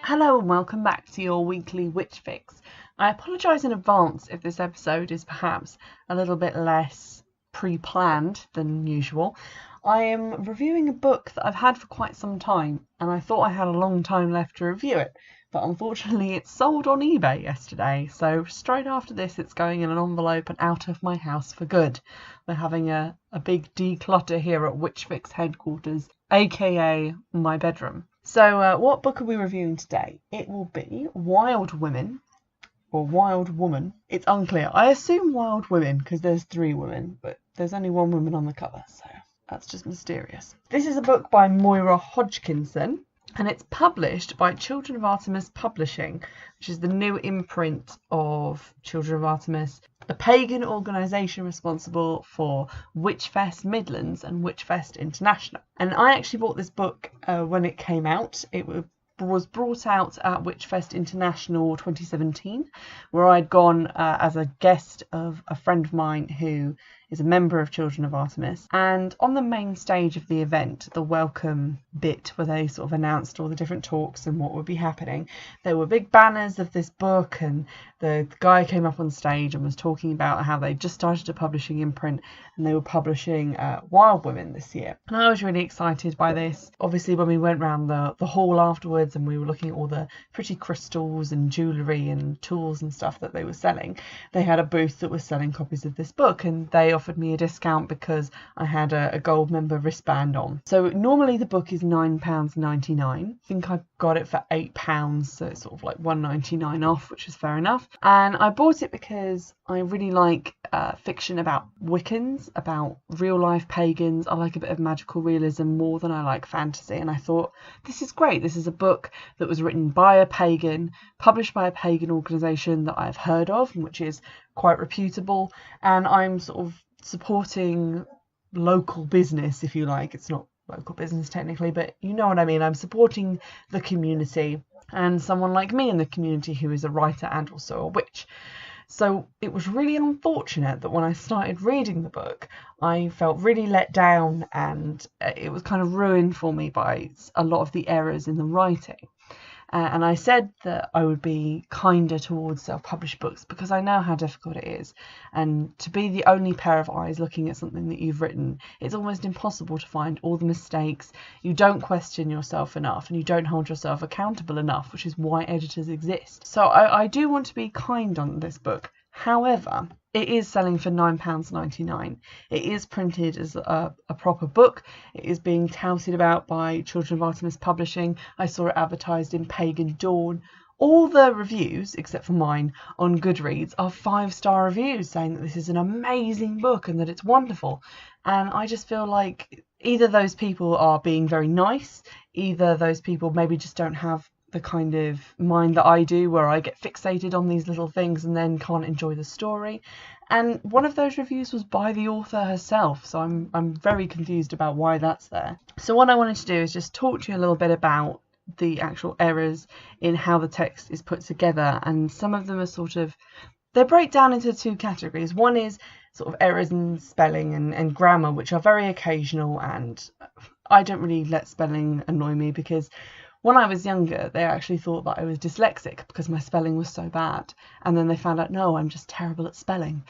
Hello and welcome back to your weekly Witchfix. I apologise in advance if this episode is perhaps a little bit less pre-planned than usual. I am reviewing a book that I've had for quite some time and I thought I had a long time left to review it, but unfortunately it sold on eBay yesterday, so straight after this it's going in an envelope and out of my house for good. We're having a big declutter here at Witchfix headquarters, aka my bedroom. So what book are we reviewing today? It will be Wild Women, or Wild Woman. It's unclear. I assume Wild Women because there's 3 women, but there's only 1 woman on the cover, so that's just mysterious. This is a book by Moira Hodgkinson, and it's published by Children of Artemis Publishing, which is the new imprint of Children of Artemis, a pagan organisation responsible for Witchfest Midlands and Witchfest International. And I actually bought this book when it came out. It was brought out at Witchfest International 2017, where I'd gone as a guest of a friend of mine who is a member of Children of Artemis. And on the main stage of the event, the welcome bit where they sort of announced all the different talks and what would be happening, there were big banners of this book, and the guy came up on stage and was talking about how they just started a publishing imprint and they were publishing Wild Women this year. And I was really excited by this. Obviously, when we went round the hall afterwards and we were looking at all the pretty crystals and jewellery and tools and stuff that they were selling, they had a booth that was selling copies of this book, and they offered me a discount because I had a gold member wristband on. So normally the book is £9.99. I think I got it for £8, so it's sort of like £1.99 off, which is fair enough. And I bought it because I really like fiction about Wiccans, about real life pagans. I like a bit of magical realism more than I like fantasy, and I thought this is great. This is a book that was written by a pagan, published by a pagan organisation that I've heard of, which is quite reputable, and I'm sort of supporting local business, if you like. It's not local business technically, but you know what I mean. I'm supporting the community and someone like me in the community who is a writer and also a witch. So it was really unfortunate that when I started reading the book, I felt really let down, and it was kind of ruined for me by a lot of the errors in the writing. And I said that I would be kinder towards self-published books because I know how difficult it is. And to be the only pair of eyes looking at something that you've written, it's almost impossible to find all the mistakes. You don't question yourself enough and you don't hold yourself accountable enough, which is why editors exist. So I do want to be kind on this book. However, it is selling for £9.99. It is printed as a proper book. It is being touted about by Children of Artemis Publishing. I saw it advertised in Pagan Dawn. All the reviews, except for mine, on Goodreads are 5-star reviews saying that this is an amazing book and that it's wonderful. And I just feel like either those people are being very nice, either those people maybe just don't have the kind of mind that I do, where I get fixated on these little things and then can't enjoy the story. And one of those reviews was by the author herself, so I'm very confused about why that's there. So what I wanted to do is just talk to you a little bit about the actual errors in how the text is put together, and some of them are they break down into 2 categories. One is sort of errors in spelling and grammar, which are very occasional, and I don't really let spelling annoy me because when I was younger, they actually thought that I was dyslexic because my spelling was so bad. And then they found out, no, I'm just terrible at spelling.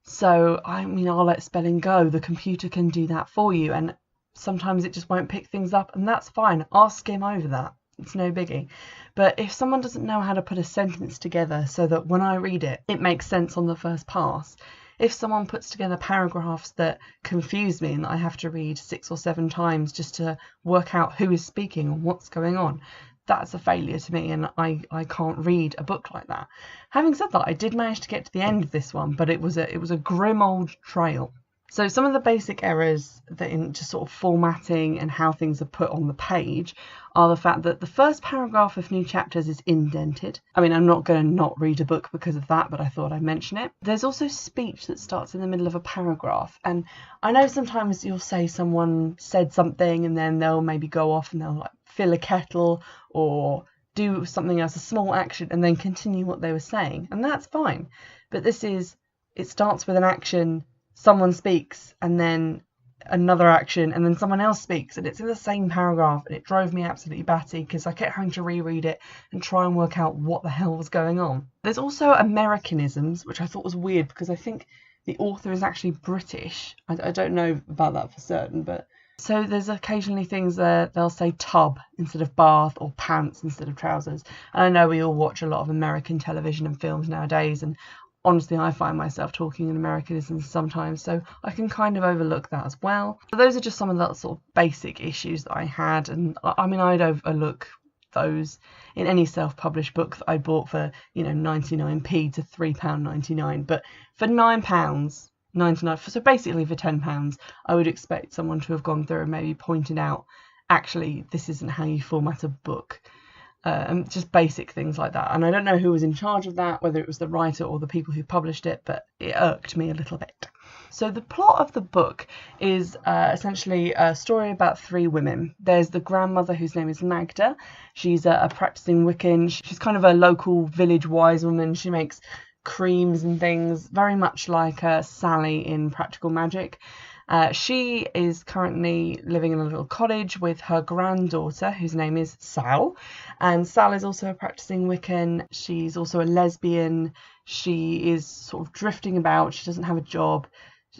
So, I mean, I'll let spelling go. The computer can do that for you. And sometimes it just won't pick things up. And that's fine. I'll skim over that. It's no biggie. But if someone doesn't know how to put a sentence together so that when I read it, it makes sense on the first pass, if someone puts together paragraphs that confuse me and that I have to read 6 or 7 times just to work out who is speaking and what's going on, that's a failure to me, and I can't read a book like that. Having said that, I did manage to get to the end of this one, but it was a grim old trail. So some of the basic errors that in just sort of formatting and how things are put on the page are the fact that the first paragraph of new chapters is indented. I mean, I'm not going to not read a book because of that, but I thought I'd mention it. There's also speech that starts in the middle of a paragraph. And I know sometimes you'll say someone said something and then they'll maybe go off and they'll like fill a kettle or do something else, a small action, and then continue what they were saying. And that's fine. But it starts with an action, someone speaks, and then another action, and then someone else speaks, and it's in the same paragraph, and it drove me absolutely batty because I kept having to reread it and try and work out what the hell was going on. There's also Americanisms, which I thought was weird because I think the author is actually British. I don't know about that for certain, but so there's occasionally things that they'll say tub instead of bath, or pants instead of trousers. And I know we all watch a lot of American television and films nowadays, and honestly, I find myself talking in Americanisms sometimes, so I can kind of overlook that as well. So those are just some of the sort of basic issues that I had, and I mean, I'd overlook those in any self-published book that I bought for, 99p to £3.99, but for £9.99, so basically for £10, I would expect someone to have gone through and maybe pointed out, actually, this isn't how you format a book. And just basic things like that. And I don't know who was in charge of that, whether it was the writer or the people who published it, but it irked me a little bit. So the plot of the book is essentially a story about three women. There's the grandmother, whose name is Magda. She's a practicing Wiccan. She's kind of a local village wise woman. She makes creams and things, very much like Sally in Practical Magic. She is currently living in a little cottage with her granddaughter, whose name is Sal. And Sal is also a practicing Wiccan. She's also a lesbian. She is sort of drifting about. She doesn't have a job.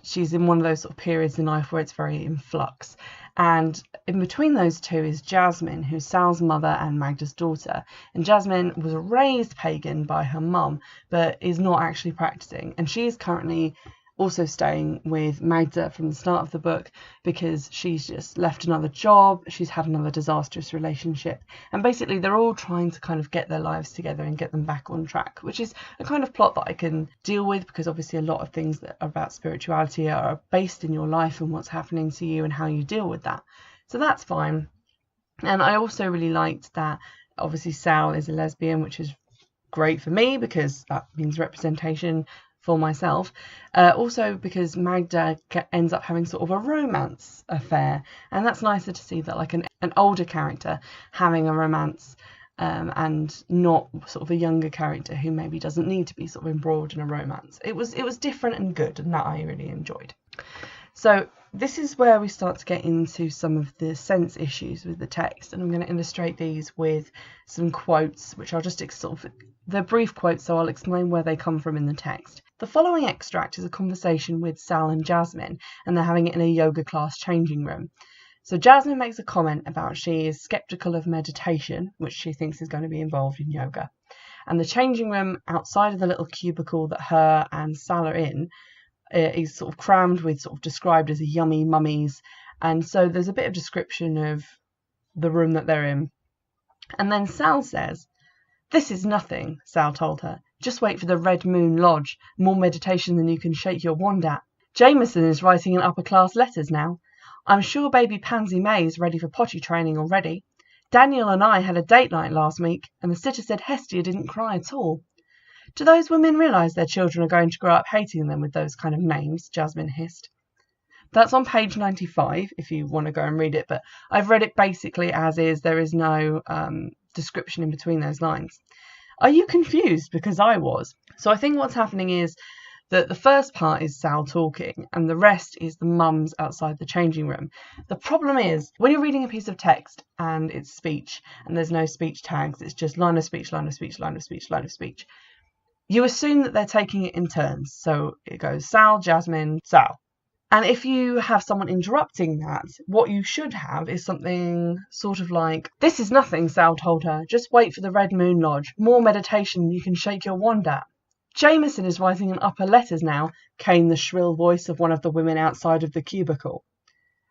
She's in one of those sort of periods in life where it's very in flux. And in between those two is Jasmine, who's Sal's mother and Magda's daughter. And Jasmine was raised pagan by her mum, but is not actually practicing. And she is currently also staying with Magda from the start of the book because she's just left another job, she's had another disastrous relationship, and basically they're all trying to kind of get their lives together and get them back on track, which is a kind of plot that I can deal with because obviously a lot of things that are about spirituality are based in your life and what's happening to you and how you deal with that. So that's fine. And I also really liked that obviously Sal is a lesbian, which is great for me because that means representation for myself. Also because Magda ends up having sort of a romance affair, and that's nicer to see that, like an older character having a romance and not sort of a younger character who maybe doesn't need to be sort of embroiled in a romance. It was different and good, and that I really enjoyed. So this is where we start to get into some of the sense issues with the text, and I'm going to illustrate these with some quotes, which I'll just sort of, they're brief quotes, so I'll explain where they come from in the text. The following extract is a conversation with Sal and Jasmine, and they're having it in a yoga class changing room. So Jasmine makes a comment about she is skeptical of meditation, which she thinks is going to be involved in yoga. And the changing room outside of the little cubicle that her and Sal are in is sort of crammed with sort of described as yummy mummies. And so there's a bit of description of the room that they're in. And then Sal says, "This is nothing," Sal told her. "Just wait for the Red Moon Lodge. More meditation than you can shake your wand at. Jameson is writing in upper class letters now. I'm sure baby Pansy May is ready for potty training already. Daniel and I had a date night last week, and the sitter said Hestia didn't cry at all. Do those women realise their children are going to grow up hating them with those kind of names?" Jasmine hissed. That's on page 95 if you want to go and read it, but I've read it basically as is. There is no description in between those lines. Are you confused? Because I was. So I think what's happening is that the first part is Sal talking and the rest is the mums outside the changing room. The problem is when you're reading a piece of text and it's speech and there's no speech tags, it's just line of speech, line of speech, line of speech, line of speech. You assume that they're taking it in turns. So it goes Sal, Jasmine, Sal. And if you have someone interrupting that, what you should have is something sort of like, "This is nothing," Sal told her. "Just wait for the Red Moon Lodge. More meditation than you can shake your wand at." "Jameson is writing in upper letters now," came the shrill voice of one of the women outside of the cubicle.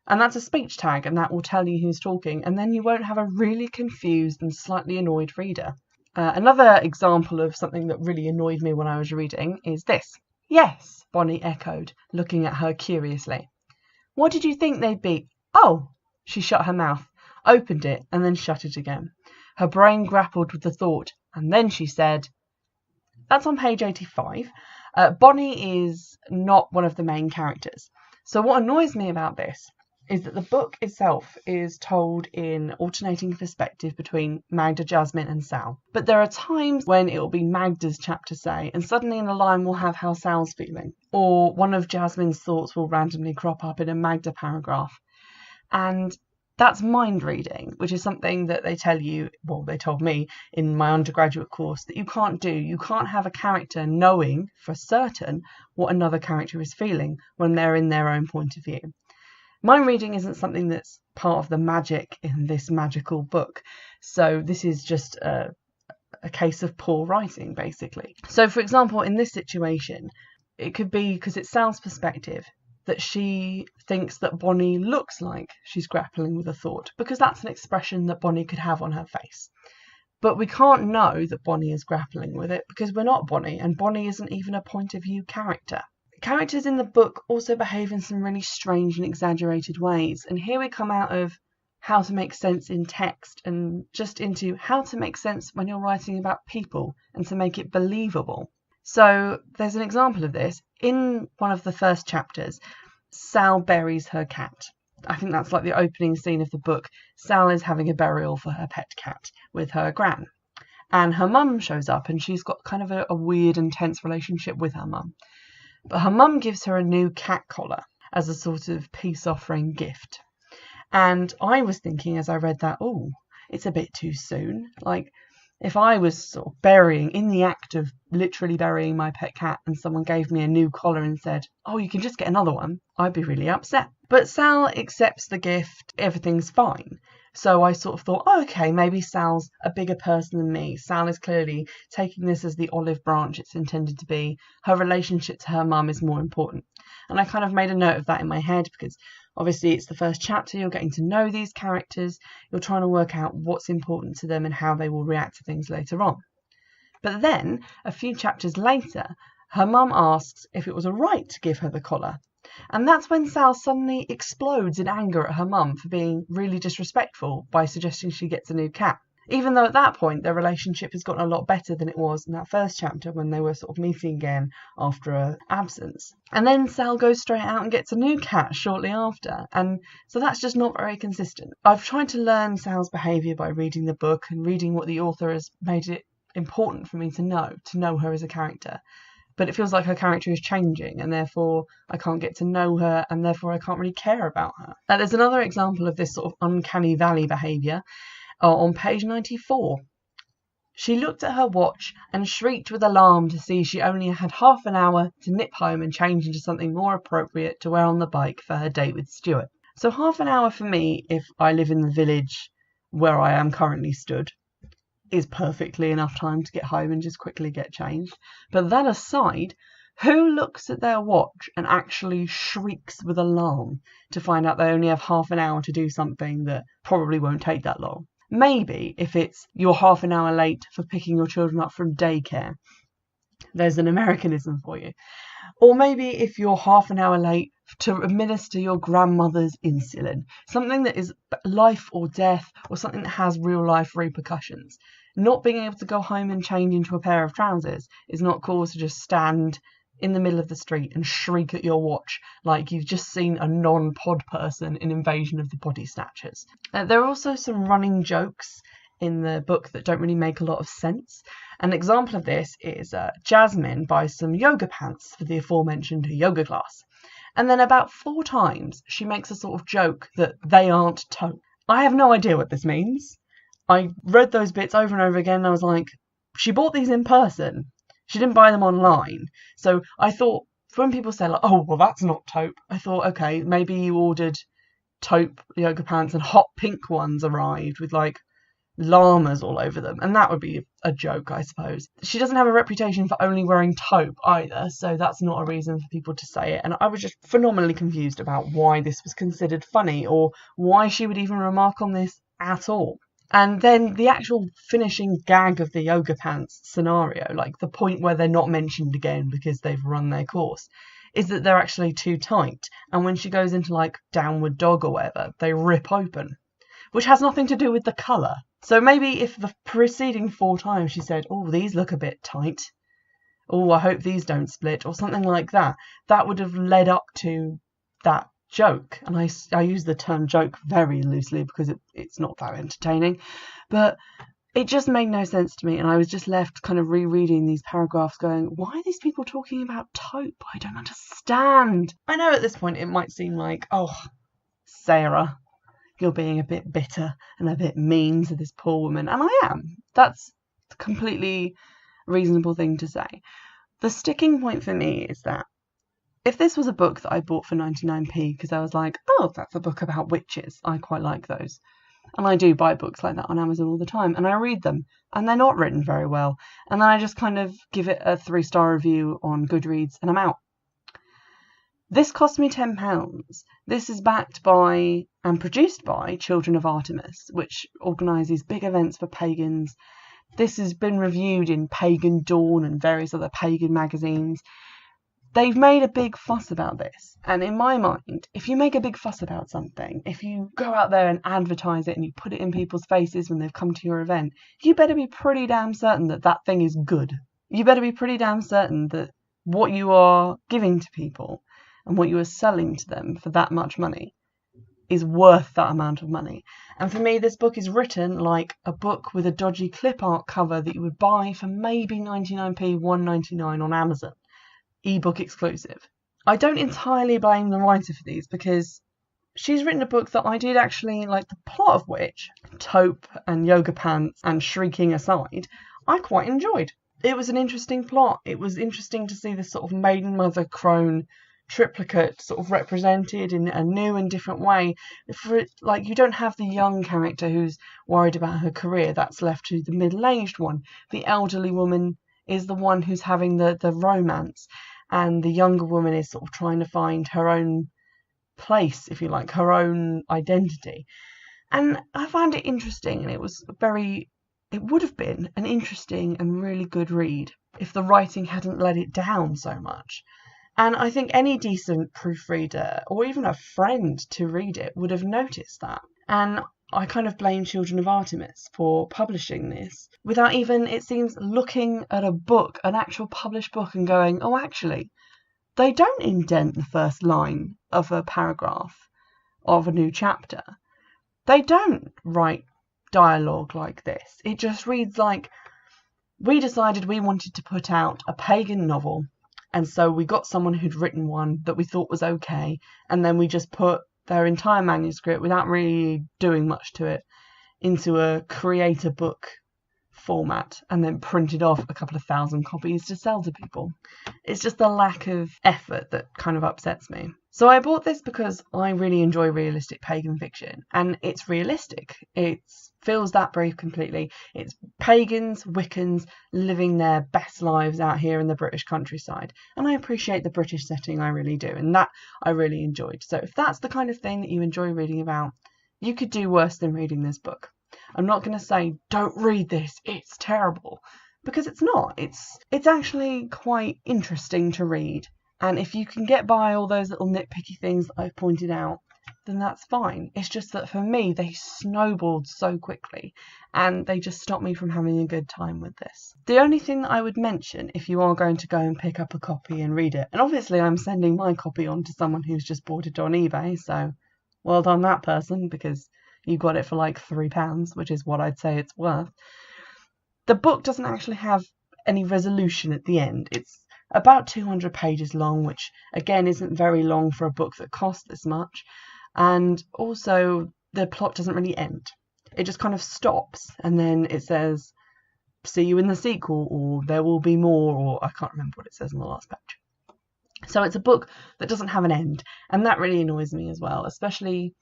And that's a speech tag, and that will tell you who's talking, and then you won't have a really confused and slightly annoyed reader. Another example of something that really annoyed me when I was reading is this. "Yes," Bonnie echoed, looking at her curiously. "What did you think they'd be?" "Oh!" She shut her mouth, opened it, and then shut it again. Her brain grappled with the thought, and then she said... That's on page 85. Bonnie is not one of the main characters. So what annoys me about this is that the book itself is told in alternating perspective between Magda, Jasmine and Sal. But there are times when it will be Magda's chapter, say, and suddenly in the line we'll have how Sal's feeling. Or one of Jasmine's thoughts will randomly crop up in a Magda paragraph. And that's mind reading, which is something that they tell you, well, they told me in my undergraduate course, that you can't do. You can't have a character knowing for certain what another character is feeling when they're in their own point of view. Mind reading isn't something that's part of the magic in this magical book. So this is just a case of poor writing, basically. So, for example, in this situation, it could be, because it's Sal's perspective, that she thinks that Bonnie looks like she's grappling with a thought, because that's an expression that Bonnie could have on her face. But we can't know that Bonnie is grappling with it because we're not Bonnie, and Bonnie isn't even a point of view character. Characters in the book also behave in some really strange and exaggerated ways, and here we come out of how to make sense in text and just into how to make sense when you're writing about people and to make it believable. So there's an example of this. In one of the first chapters, Sal buries her cat. I think that's like the opening scene of the book. Sal is having a burial for her pet cat with her gran. And her mum shows up, and she's got kind of a weird and tense relationship with her mum. But her mum gives her a new cat collar as a sort of peace offering gift. And I was thinking as I read that, oh, it's a bit too soon. Like, if I was sort of in the act of literally burying my pet cat, and someone gave me a new collar and said, oh, you can just get another one, I'd be really upset. But Sal accepts the gift, everything's fine. So I sort of thought, oh, okay, maybe Sal's a bigger person than me. Sal is clearly taking this as the olive branch it's intended to be. Her relationship to her mum is more important. And I kind of made a note of that in my head because obviously it's the first chapter, you're getting to know these characters, you're trying to work out what's important to them and how they will react to things later on. But then, a few chapters later, her mum asks if it was alright to give her the collar. And that's when Sal suddenly explodes in anger at her mum for being really disrespectful by suggesting she gets a new cat. Even though at that point their relationship has gotten a lot better than it was in that first chapter when they were sort of meeting again after an absence. And then Sal goes straight out and gets a new cat shortly after. And so that's just not very consistent. I've tried to learn Sal's behaviour by reading the book and reading what the author has made it important for me to know her as a character. But it feels like her character is changing, and therefore I can't get to know her, and therefore I can't really care about her. There's another example of this sort of uncanny valley behaviour on page 94. She looked at her watch and shrieked with alarm to see she only had half an hour to nip home and change into something more appropriate to wear on the bike for her date with Stuart. So half an hour for me, if I live in the village where I am currently stood, is perfectly enough time to get home and just quickly get changed. But that aside, who looks at their watch and actually shrieks with alarm to find out they only have half an hour to do something that probably won't take that long? Maybe if it's you're half an hour late for picking your children up from daycare, there's an Americanism for you. Or maybe if you're half an hour late to administer your grandmother's insulin, something that is life or death, or something that has real life repercussions. Not being able to go home and change into a pair of trousers is not cause to just stand in the middle of the street and shriek at your watch like you've just seen a non-pod person in Invasion of the Body Snatchers. There are also some running jokes in the book that don't really make a lot of sense. An example of this is Jasmine buys some yoga pants for the aforementioned yoga class. And then about 4 times she makes a sort of joke that they aren't taupe. I have no idea what this means. I read those bits over and over again and I was like, she bought these in person. She didn't buy them online. So I thought, when people say like, oh, well, that's not taupe, I thought, okay, maybe you ordered taupe yoga pants and hot pink ones arrived with like llamas all over them, and that would be a joke, I suppose. She doesn't have a reputation for only wearing taupe either, so that's not a reason for people to say it. And I was just phenomenally confused about why this was considered funny or why she would even remark on this at all. And then the actual finishing gag of the yoga pants scenario, like the point where they're not mentioned again because they've run their course, is that they're actually too tight. And when she goes into like downward dog or whatever, they rip open, which has nothing to do with the colour. So maybe if the preceding 4 times she said, oh, these look a bit tight, oh, I hope these don't split, or something like that, that would have led up to that joke, and I use the term joke very loosely because it's not that entertaining, but it just made no sense to me, and I was just left kind of rereading these paragraphs going, why are these people talking about taupe? I don't understand. I know at this point it might seem like, oh, Sarah, you're being a bit bitter and a bit mean to this poor woman, and I am. That's a completely reasonable thing to say. The sticking point for me is that if this was a book that I bought for 99p because I was like, oh, that's a book about witches, I quite like those. And I do buy books like that on Amazon all the time, and I read them, and they're not written very well. And then I just kind of give it a 3-star review on Goodreads, and I'm out. This cost me £10. This is backed by and produced by Children of Artemis, which organises big events for pagans. This has been reviewed in Pagan Dawn and various other pagan magazines. They've made a big fuss about this, and in my mind, if you make a big fuss about something, if you go out there and advertise it and you put it in people's faces when they've come to your event, you better be pretty damn certain that that thing is good. You better be pretty damn certain that what you are giving to people and what you are selling to them for that much money is worth that amount of money. And for me, this book is written like a book with a dodgy clip art cover that you would buy for maybe 99p, $1.99 on Amazon. Ebook exclusive. I don't entirely blame the writer for these because she's written a book that I did actually like, the plot of which, taupe and yoga pants and shrieking aside, I quite enjoyed. It was an interesting plot. It was interesting to see this sort of maiden mother crone triplicate sort of represented in a new and different way. Like, you don't have the young character who's worried about her career. That's left to the middle-aged one. The elderly woman is the one who's having the romance, and the younger woman is sort of trying to find her own place, if you like, her own identity. And I found it interesting, and it would have been an interesting and really good read if the writing hadn't let it down so much. And I think any decent proofreader, or even a friend to read it, would have noticed that. And I kind of blame Children of Artemis for publishing this without even, it seems, looking at a book, an actual published book, and going, oh, actually, they don't indent the first line of a paragraph of a new chapter. They don't write dialogue like this. It just reads like, we decided we wanted to put out a pagan novel, and so we got someone who'd written one that we thought was okay, and then we just put their entire manuscript, without really doing much to it, into a creator book format, and then printed off a couple of thousand copies to sell to people. It's just the lack of effort that kind of upsets me. So I bought this because I really enjoy realistic pagan fiction, and it's realistic. It fills that brief completely. It's pagans, Wiccans, living their best lives out here in the British countryside. And I appreciate the British setting, I really do, and that I really enjoyed. So if that's the kind of thing that you enjoy reading about, you could do worse than reading this book. I'm not going to say, don't read this, it's terrible, because it's not. It's actually quite interesting to read. And if you can get by all those little nitpicky things that I've pointed out, then that's fine. It's just that for me, they snowballed so quickly, and they just stopped me from having a good time with this. The only thing that I would mention, if you are going to go and pick up a copy and read it, and obviously I'm sending my copy on to someone who's just bought it on eBay, so well done that person, because you got it for like £3, which is what I'd say it's worth. The book doesn't actually have any resolution at the end. It's about 200 pages long, which again isn't very long for a book that costs this much. And also the plot doesn't really end. It just kind of stops, and then it says, see you in the sequel, or there will be more, or I can't remember what it says on the last page. So it's a book that doesn't have an end, and that really annoys me as well, especially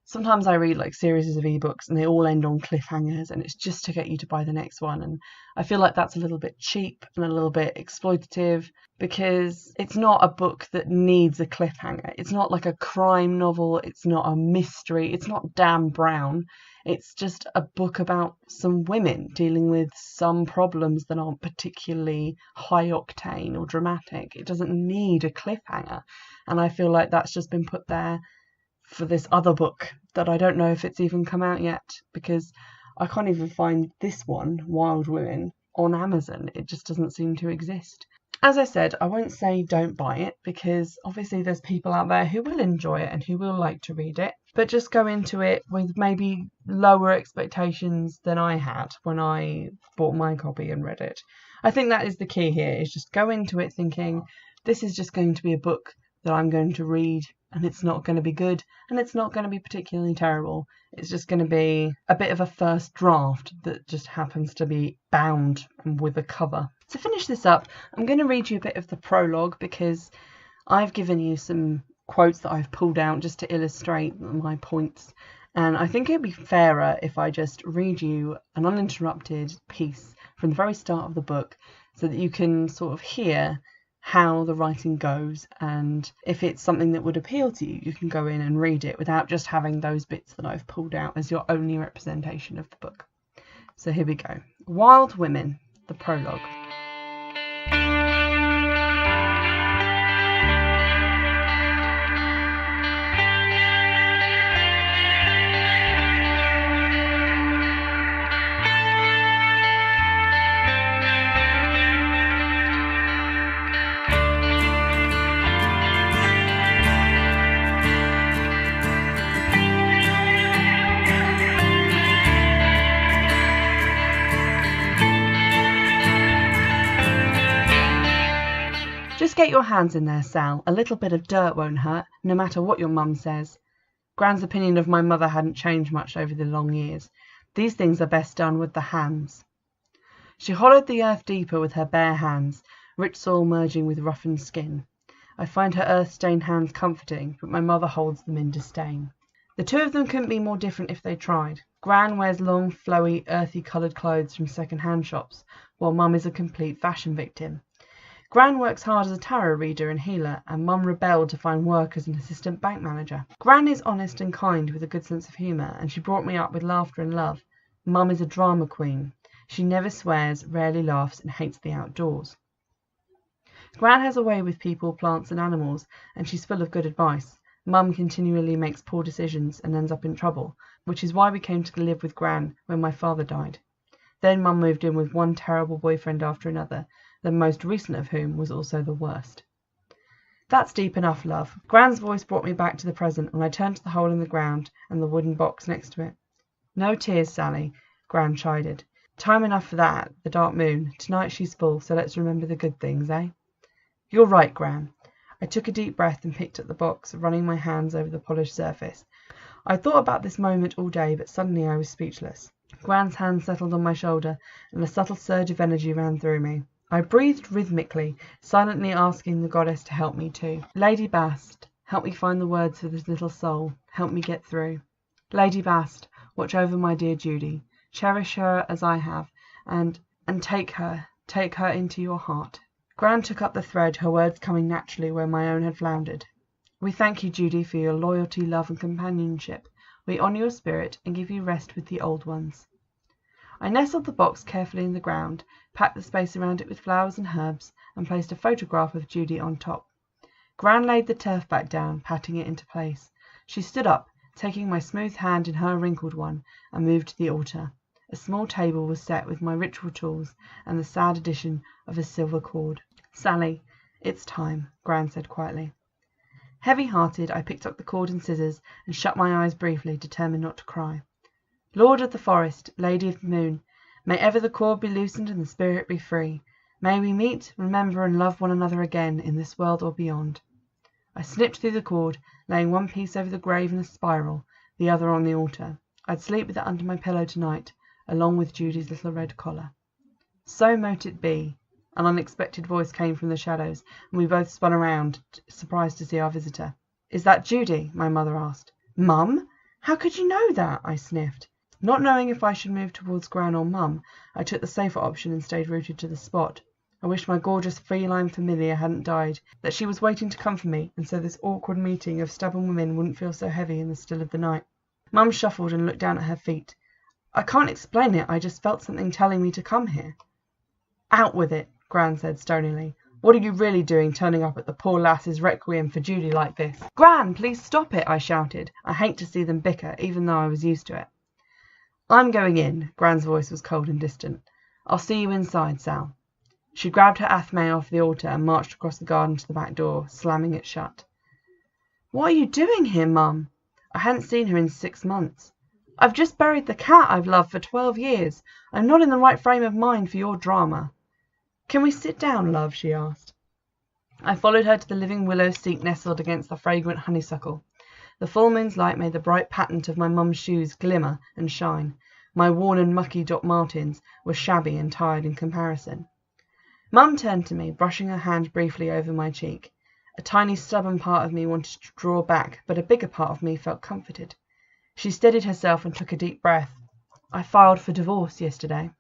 sometimes I read like series of ebooks and they all end on cliffhangers, and it's just to get you to buy the next one. And I feel like that's a little bit cheap and a little bit exploitative, because it's not a book that needs a cliffhanger. It's not like a crime novel. It's not a mystery. It's not Dan Brown. It's just a book about some women dealing with some problems that aren't particularly high octane or dramatic. It doesn't need a cliffhanger. And I feel like that's just been put there for this other book that I don't know if it's even come out yet, because I can't even find this one, Wild Women, on Amazon. It just doesn't seem to exist. As I said, I won't say don't buy it, because obviously there's people out there who will enjoy it and who will like to read it, but just go into it with maybe lower expectations than I had when I bought my copy and read it. I think that is the key here, is just go into it thinking this is just going to be a book that I'm going to read, and it's not going to be good, and it's not going to be particularly terrible. It's just going to be a bit of a first draft that just happens to be bound with a cover. To finish this up, I'm going to read you a bit of the prologue, because I've given you some quotes that I've pulled out just to illustrate my points, and I think it'd be fairer if I just read you an uninterrupted piece from the very start of the book, so that you can sort of hear how the writing goes, and if it's something that would appeal to you, you can go in and read it without just having those bits that I've pulled out as your only representation of the book. So here we go. Wild Women, the prologue. Just get your hands in there, Sal. A little bit of dirt won't hurt, no matter what your mum says. Gran's opinion of my mother hadn't changed much over the long years. These things are best done with the hands. She hollowed the earth deeper with her bare hands, rich soil merging with roughened skin. I find her earth-stained hands comforting, but my mother holds them in disdain. The two of them couldn't be more different if they tried. Gran wears long, flowy, earthy-coloured clothes from second-hand shops, while Mum is a complete fashion victim. Gran works hard as a tarot reader and healer, and Mum rebelled to find work as an assistant bank manager. Gran is honest and kind with a good sense of humour, and she brought me up with laughter and love. Mum is a drama queen. She never swears, rarely laughs, and hates the outdoors. Gran has a way with people, plants and animals, and she's full of good advice. Mum continually makes poor decisions and ends up in trouble, which is why we came to live with Gran when my father died. Then Mum moved in with one terrible boyfriend after another, the most recent of whom was also the worst. That's deep enough, love. Gran's voice brought me back to the present, and I turned to the hole in the ground and the wooden box next to it. No tears, Sally, Gran chided. Time enough for that, the dark moon. Tonight she's full, so let's remember the good things, eh? You're right, Gran. I took a deep breath and picked up the box, running my hands over the polished surface. I thought about this moment all day, but suddenly I was speechless. Gran's hand settled on my shoulder, and a subtle surge of energy ran through me. I breathed rhythmically, silently asking the goddess to help me too. Lady Bast, help me find the words for this little soul. Help me get through. Lady Bast, watch over my dear Judy. Cherish her as I have, and take her into your heart. Gran took up the thread, her words coming naturally where my own had floundered. We thank you, Judy, for your loyalty, love and companionship. We honour your spirit and give you rest with the old ones. I nestled the box carefully in the ground, packed the space around it with flowers and herbs, and placed a photograph of Judy on top. Gran laid the turf back down, patting it into place. She stood up, taking my smooth hand in her wrinkled one, and moved to the altar. A small table was set with my ritual tools and the sad addition of a silver cord. Sally, it's time, Gran said quietly. Heavy-hearted, I picked up the cord and scissors and shut my eyes briefly, determined not to cry. Lord of the forest, Lady of the moon, may ever the cord be loosened and the spirit be free. May we meet, remember and love one another again in this world or beyond. I snipped through the cord, laying one piece over the grave in a spiral, the other on the altar. I'd sleep with it under my pillow tonight, along with Judy's little red collar. So mote it be. An unexpected voice came from the shadows, and we both spun around, surprised to see our visitor. Is that Judy? My mother asked. Mum? How could you know that? I sniffed. Not knowing if I should move towards Gran or Mum, I took the safer option and stayed rooted to the spot. I wished my gorgeous feline familiar hadn't died, that she was waiting to come for me, and so this awkward meeting of stubborn women wouldn't feel so heavy in the still of the night. Mum shuffled and looked down at her feet. I can't explain it, I just felt something telling me to come here. Out with it, Gran said stonily. What are you really doing turning up at the poor lass's requiem for Judy like this? Gran, please stop it, I shouted. I hate to see them bicker, even though I was used to it. I'm going in. Gran's voice was cold and distant. I'll see you inside, Sal. She grabbed her athame off the altar and marched across the garden to the back door, slamming it shut. "What are you doing here, Mum?" I hadn't seen her in 6 months. "I've just buried the cat I've loved for 12 years. I'm not in the right frame of mind for your drama." "Can we sit down, love?" she asked. I followed her to the living willow seat nestled against the fragrant honeysuckle. The full moon's light made the bright pattern of my mum's shoes glimmer and shine. My worn and mucky Doc Martens were shabby and tired in comparison. Mum turned to me, brushing her hand briefly over my cheek. A tiny stubborn part of me wanted to draw back, but a bigger part of me felt comforted. She steadied herself and took a deep breath. "I filed for divorce yesterday."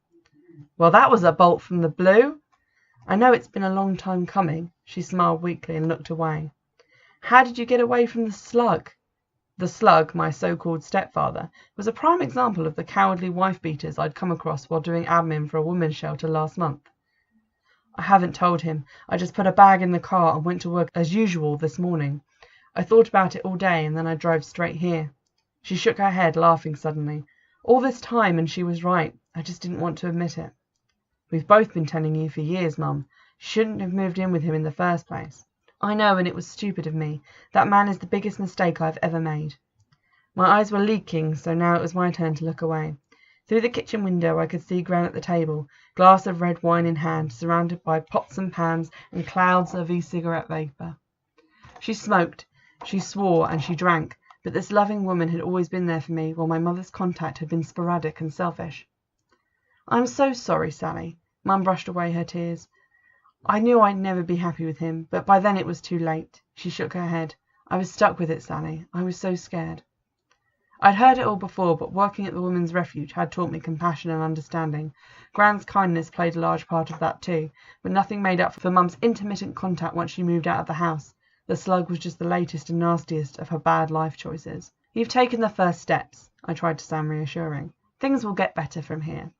"Well, that was a bolt from the blue." "I know it's been a long time coming." She smiled weakly and looked away. "How did you get away from the slug?" The slug, my so-called stepfather, was a prime example of the cowardly wife-beaters I'd come across while doing admin for a women's shelter last month. "I haven't told him. I just put a bag in the car and went to work as usual this morning. I thought about it all day and then I drove straight here." She shook her head, laughing suddenly. "All this time, and she was right. I just didn't want to admit it." "We've both been telling you for years, Mum. You shouldn't have moved in with him in the first place." "I know, and it was stupid of me. That man is the biggest mistake I've ever made." My eyes were leaking, so now it was my turn to look away. Through the kitchen window I could see Gran at the table, glass of red wine in hand, surrounded by pots and pans and clouds of e-cigarette vapour. She smoked, she swore, and she drank, but this loving woman had always been there for me, while my mother's contact had been sporadic and selfish. "I'm so sorry, Sally." Mum brushed away her tears. "I knew I'd never be happy with him, but by then it was too late." She shook her head. "I was stuck with it, Sally. I was so scared." I'd heard it all before, but working at the Women's Refuge had taught me compassion and understanding. Gran's kindness played a large part of that too, but nothing made up for Mum's intermittent contact once she moved out of the house. The slug was just the latest and nastiest of her bad life choices. "You've taken the first steps," I tried to sound reassuring. "Things will get better from here."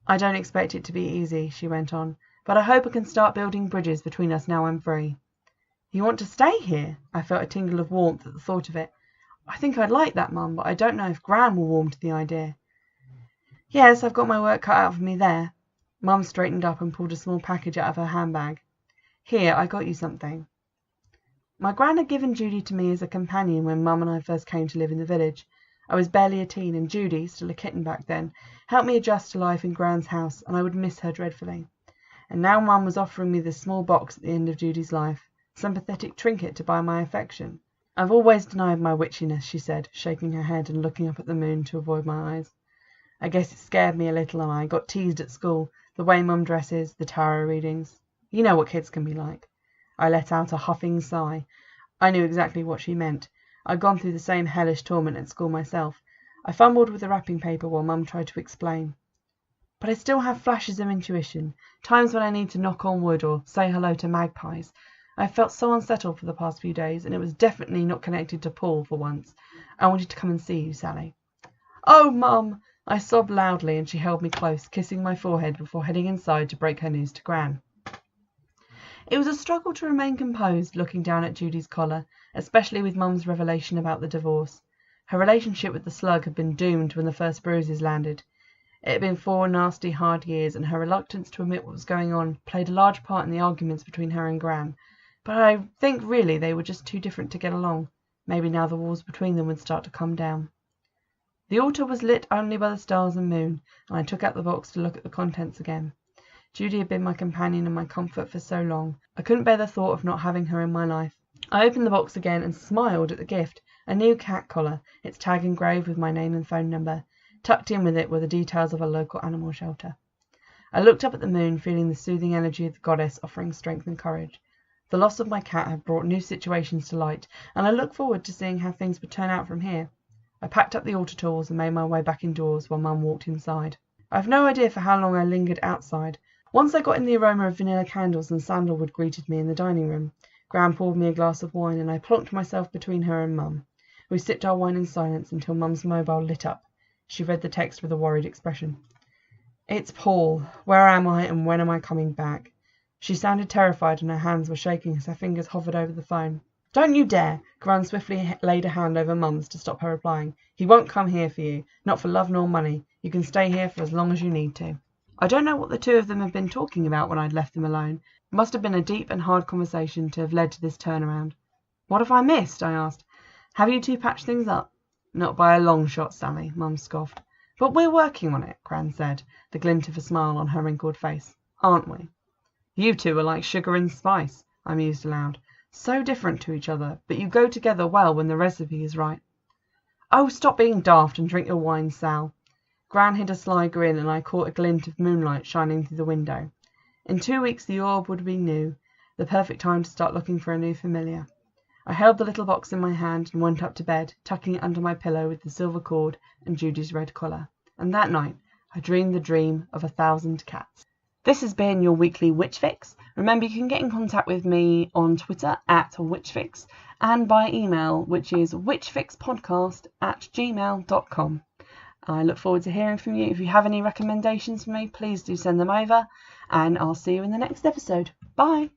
"I don't expect it to be easy," she went on, "but I hope I can start building bridges between us now I'm free." "You want to stay here?" I felt a tingle of warmth at the thought of it. "I think I'd like that, Mum, but I don't know if Gran will warm to the idea." "Yes, I've got my work cut out for me there." Mum straightened up and pulled a small package out of her handbag. "Here, I got you something." My Gran had given Judy to me as a companion when Mum and I first came to live in the village. I was barely a teen, and Judy, still a kitten back then, helped me adjust to life in Gran's house, and I would miss her dreadfully. And now Mum was offering me this small box at the end of Judy's life, some pathetic trinket to buy my affection. "I've always denied my witchiness," she said, shaking her head and looking up at the moon to avoid my eyes. "I guess it scared me a little, and I got teased at school, the way Mum dresses, the tarot readings. You know what kids can be like." I let out a huffing sigh. I knew exactly what she meant. I'd gone through the same hellish torment at school myself. I fumbled with the wrapping paper while Mum tried to explain. "But I still have flashes of intuition, times when I need to knock on wood or say hello to magpies. I've felt so unsettled for the past few days, and it was definitely not connected to Paul for once. I wanted to come and see you, Sally." "Oh, Mum!" I sobbed loudly, and she held me close, kissing my forehead before heading inside to break her news to Gran. It was a struggle to remain composed, looking down at Judy's collar, especially with Mum's revelation about the divorce. Her relationship with the slug had been doomed when the first bruises landed. It had been 4 nasty, hard years, and her reluctance to admit what was going on played a large part in the arguments between her and Gran. But I think really they were just too different to get along. Maybe now the walls between them would start to come down. The altar was lit only by the stars and moon, and I took out the box to look at the contents again. Judy had been my companion and my comfort for so long. I couldn't bear the thought of not having her in my life. I opened the box again and smiled at the gift, a new cat collar, its tag engraved with my name and phone number. Tucked in with it were the details of a local animal shelter. I looked up at the moon, feeling the soothing energy of the goddess offering strength and courage. The loss of my cat had brought new situations to light, and I looked forward to seeing how things would turn out from here. I packed up the altar tools and made my way back indoors while Mum walked inside. I've no idea for how long I lingered outside. Once I got in, the aroma of vanilla candles and sandalwood greeted me in the dining room. Gran poured me a glass of wine, and I plonked myself between her and Mum. We sipped our wine in silence until Mum's mobile lit up. She read the text with a worried expression. "It's Paul. Where am I, and when am I coming back?" She sounded terrified, and her hands were shaking as her fingers hovered over the phone. "Don't you dare!" Gran swiftly laid a hand over Mum's to stop her replying. "He won't come here for you. Not for love nor money. You can stay here for as long as you need to." I don't know what the two of them have been talking about when I'd left them alone. It must have been a deep and hard conversation to have led to this turnaround. What have I missed? I asked. Have you two patched things up? Not by a long shot, Sammy, Mum scoffed. But we're working on it, Gran said, the glint of a smile on her wrinkled face. Aren't we? You two are like sugar and spice, I mused aloud. So different to each other, but you go together well when the recipe is right. Oh, stop being daft and drink your wine, Sal. Gran hid a sly grin, and I caught a glint of moonlight shining through the window. In 2 weeks the orb would be new, the perfect time to start looking for a new familiar. I held the little box in my hand and went up to bed, tucking it under my pillow with the silver cord and Judy's red collar. And that night I dreamed the dream of 1,000 cats. This has been your weekly Witchfix. Remember, you can get in contact with me on Twitter @Witchfix and by email, which is witchfixpodcast@gmail.com. I look forward to hearing from you. If you have any recommendations for me, please do send them over, and I'll see you in the next episode. Bye!